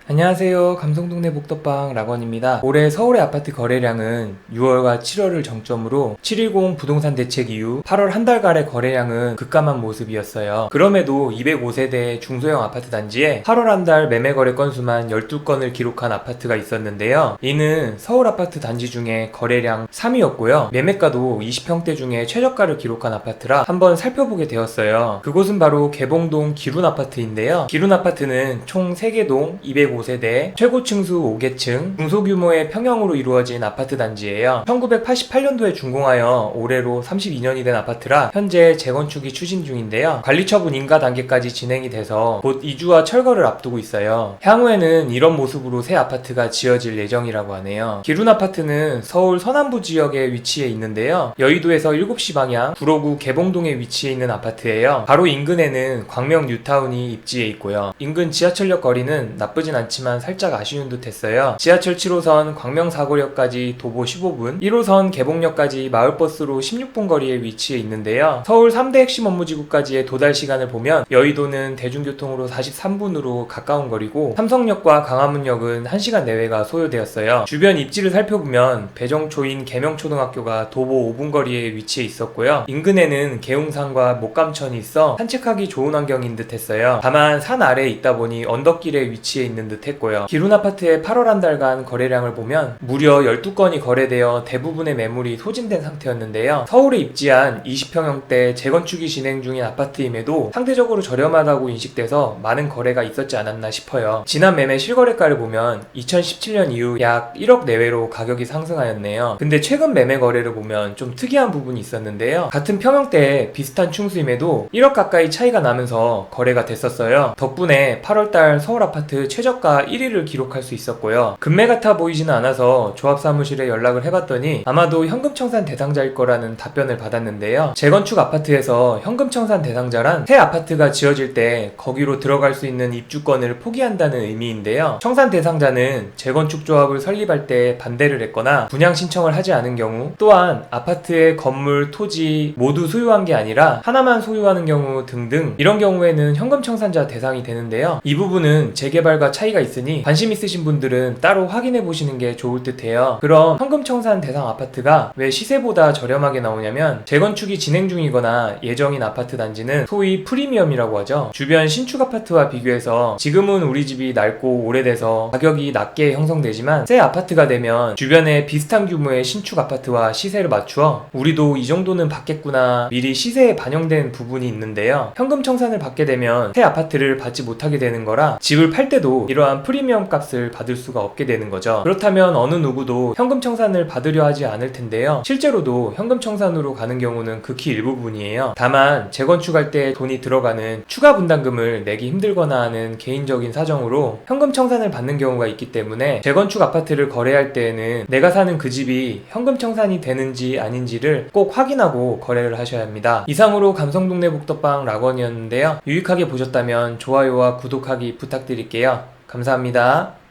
안녕하세요. 감성동네 복덕방 락원입니다. 올해 서울의 아파트 거래량은 6월과 7월을 정점으로 710 부동산 대책 이후 8월 한 달간의 거래량은 급감한 모습이었어요. 그럼에도 205세대 중소형 아파트 단지에 8월 한 달 매매 거래 건수만 12건을 기록한 아파트가 있었는데요. 이는 서울 아파트 단지 중에 거래량 3위였고요. 매매가도 20평대 중에 최저가를 기록한 아파트라 한번 살펴보게 되었어요. 그곳은 바로 개봉동 기룬아파트인데요. 기룬아파트는 총 3개 동 205세대, 최고 층수 5개층, 중소규모의 평형으로 이루어진 아파트 단지예요. 1988년도에 준공하여 올해로 32년이 된 아파트라 현재 재건축이 추진 중인데요. 관리처분 인가 단계까지 진행이 돼서 곧 이주와 철거를 앞두고 있어요. 향후에는 이런 모습으로 새 아파트가 지어질 예정이라고 하네요. 기룬아파트는 서울 서남부 지역에 위치해 있는데요. 여의도에서 7시 방향 구로구 개봉동에 위치해 있는 아파트예요. 바로 인근에는 광명 뉴타운이 입지해 있고요. 인근 지하철역 거리는 나쁘진 않지만 살짝 아쉬운 듯 했어요. 지하철 7호선 광명사거리역까지 도보 15분, 1호선 개봉역까지 마을버스로 16분 거리에 위치해 있는데요. 서울 3대 핵심 업무지구까지의 도달 시간을 보면 여의도는 대중교통으로 43분으로 가까운 거리고 삼성역과 광화문역은 1시간 내외가 소요되었어요. 주변 입지를 살펴보면 배정초인 계명초등학교가 도보 5분 거리에 위치해 있었고요. 인근에는 계웅산과 목감천이 있어 산책하기 좋은 환경인 듯 했어요. 다만 산 아래에 있다 보니 언덕길에 위치해 있는 듯 했고요. 기룬아파트의 8월 한 달간 거래량을 보면 무려 12건이 거래되어 대부분의 매물이 소진된 상태였는데요. 서울에 입지한 20평형대 재건축이 진행 중인 아파트임에도 상대적으로 저렴하다고 인식돼서 많은 거래가 있었지 않았나 싶어요. 지난 매매 실거래가를 보면 2017년 이후 약 1억 내외로 가격이 상승하였네요. 근데 최근 매매 거래를 보면 좀 특이한 부분이 있었는데요. 같은 평형대에 비슷한 층수임에도 1억 가까이 차이가 나면서 거래가 됐었어요. 덕분에 8월달 서울 아파트 최저가 1위를 기록할 수 있었고요. 금매 같아 보이지는 않아서 조합사무실에 연락을 해봤더니 아마도 현금청산 대상자일 거라는 답변을 받았는데요. 재건축 아파트에서 현금청산 대상자란 새 아파트가 지어질 때 거기로 들어갈 수 있는 입주권을 포기한다는 의미인데요. 청산 대상자는 재건축 조합을 설립할 때 반대를 했거나 분양 신청을 하지 않은 경우, 또한 아파트의 건물, 토지 모두 소유한 게 아니라 하나만 소유하는 경우 등등, 이런 경우에는 현금청산자 대상이 되는데요. 이 부분은 재개발과 차이가 있으니 관심 있으신 분들은 따로 확인해 보시는 게 좋을 듯 해요. 그럼 현금청산 대상 아파트가 왜 시세보다 저렴하게 나오냐면, 재건축이 진행 중이거나 예정인 아파트 단지는 소위 프리미엄이라고 하죠. 주변 신축 아파트와 비교해서 지금은 우리 집이 낡고 오래돼서 가격이 낮게 형성되지만 새 아파트가 되면 주변에 비슷한 규모의 신축 아파트와 시세를 맞추어 우리도 이 정도는 받겠구나 미리 시세에 반영된 부분이 있는데요. 현금 청산을 받게 되면 새 아파트를 받지 못하게 되는 거라 집을 팔 때도 이러한 프리미엄 값을 받을 수가 없게 되는 거죠. 그렇다면 어느 누구도 현금 청산을 받으려 하지 않을 텐데요. 실제로도 현금 청산으로 가는 경우는 극히 일부분이에요. 다만 재건축할 때 돈이 들어가는 추가 분담금을 내기 힘들거나 하는 개인적인 사정으로 현금 청산을 받는 경우가 있기 때문에 재건축 아파트를 거래할 때에는 내가 사는 그 집이 현금 청산이 되는지 아닌지를 꼭 확인하고 거래를 하셔야 합니다. 이상으로 감성동네 복덕방 락원이었는데요. 유익하게 보셨다면 좋아요와 구독하기 부탁드릴게요. 감사합니다.